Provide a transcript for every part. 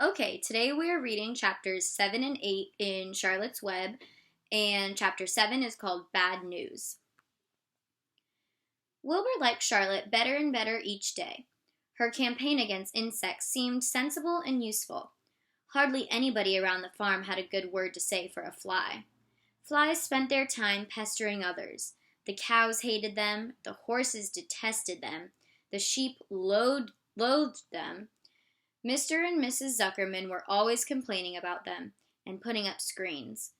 Okay, today we are reading chapters 7 and 8 in Charlotte's Web, and chapter 7 is called Bad News. Wilbur liked Charlotte better and better each day. Her campaign against insects seemed sensible and useful. Hardly anybody around the farm had a good word to say for a fly. Flies spent their time pestering others. The cows hated them, the horses detested them, the sheep loathed them. Mr. and Mrs. Zuckerman were always complaining about them and putting up screens.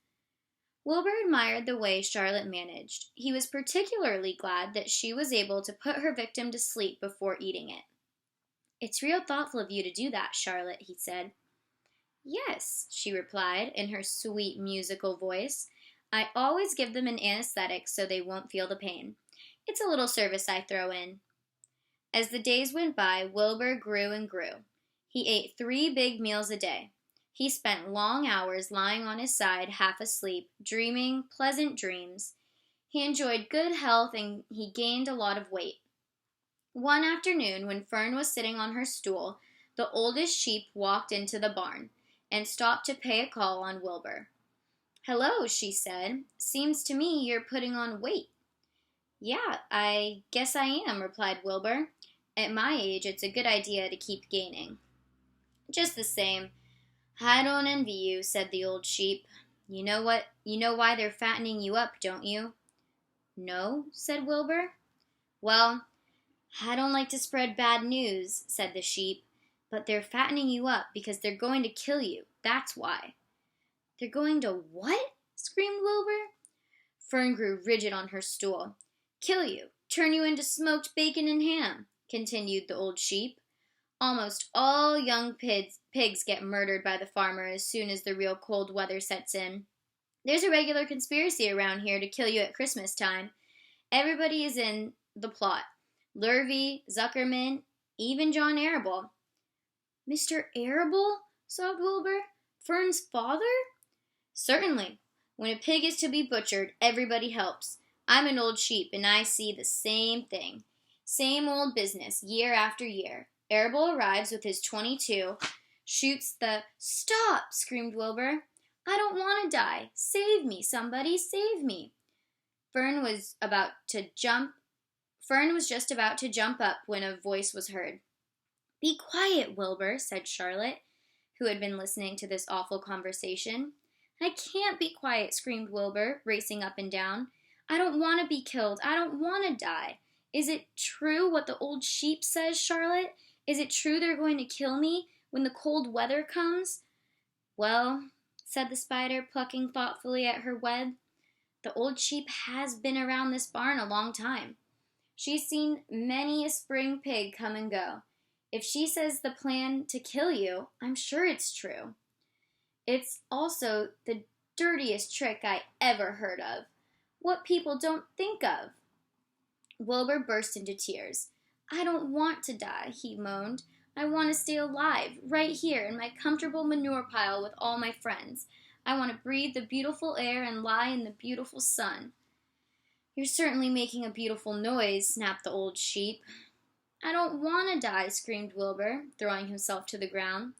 Wilbur admired the way Charlotte managed. He was particularly glad that she was able to put her victim to sleep before eating it. "It's real thoughtful of you to do that, Charlotte," he said. "Yes," she replied in her sweet musical voice. "I always give them an anesthetic so they won't feel the pain. It's a little service I throw in." As the days went by, Wilbur grew and grew. He ate 3 big meals a day. He spent long hours lying on his side, half asleep, dreaming pleasant dreams. He enjoyed good health and he gained a lot of weight. One afternoon, when Fern was sitting on her stool, the oldest sheep walked into the barn and stopped to pay a call on Wilbur. "Hello," she said. "Seems to me you're putting on weight." "Yeah, I guess I am," replied Wilbur. "At my age, it's a good idea to keep gaining." "Just the same, I don't envy you," said the old sheep. "You know why they're fattening you up, don't you?" "No," said Wilbur. "Well, I don't like to spread bad news," said the sheep, "but they're fattening you up because they're going to kill you. That's why." "They're going to what?" screamed Wilbur. Fern grew rigid on her stool. "Kill you, turn you into smoked bacon and ham," continued the old sheep. "Almost all young pigs get murdered by the farmer as soon as the real cold weather sets in. There's a regular conspiracy around here to kill you at Christmas time. Everybody is in the plot. Lurvy, Zuckerman, even John Arable." "Mr. Arable?" sobbed Wilbur. "Fern's father?" "Certainly. When a pig is to be butchered, everybody helps. I'm an old sheep, and I see the same thing. Same old business, year after year. Arable arrives with his .22, shoots the— "Stop!" screamed Wilbur. "I don't want to die. Save me, somebody, save me." Fern was just about to jump up when a voice was heard. "Be quiet, Wilbur," said Charlotte, who had been listening to this awful conversation. "I can't be quiet," screamed Wilbur, racing up and down. "I don't want to be killed. I don't want to die. Is it true what the old sheep says, Charlotte? Is it true they're going to kill me when the cold weather comes?" "Well," said the spider, plucking thoughtfully at her web, "the old sheep has been around this barn a long time. She's seen many a spring pig come and go. If she says the plan to kill you, I'm sure it's true. It's also the dirtiest trick I ever heard of. What people don't think of." Wilbur burst into tears. "I don't want to die," he moaned. "I want to stay alive, right here in my comfortable manure pile with all my friends. I want to breathe the beautiful air and lie in the beautiful sun." "You're certainly making a beautiful noise," snapped the old sheep. "I don't want to die," screamed Wilbur, throwing himself to the ground.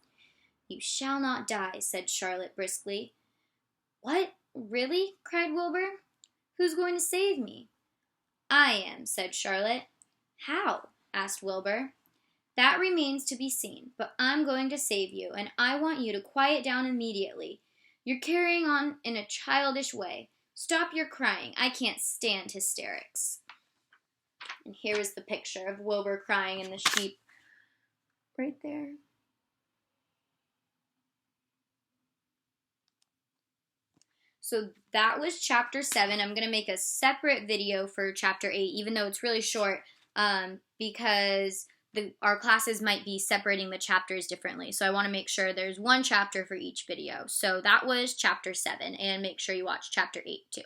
"You shall not die," said Charlotte briskly. "What? Really?" cried Wilbur. "Who's going to save me?" "I am," said Charlotte. "How?" asked Wilbur. "That remains to be seen, but I'm going to save you, and I want you to quiet down immediately. You're carrying on in a childish way. Stop your crying. I can't stand hysterics." And here is the picture of Wilbur crying and the sheep right there. So that was chapter 7. I'm going to make a separate video for chapter 8, even though it's really short, because our classes might be separating the chapters differently. So I want to make sure there's one chapter for each video. So that was chapter 7, and make sure you watch chapter 8 too.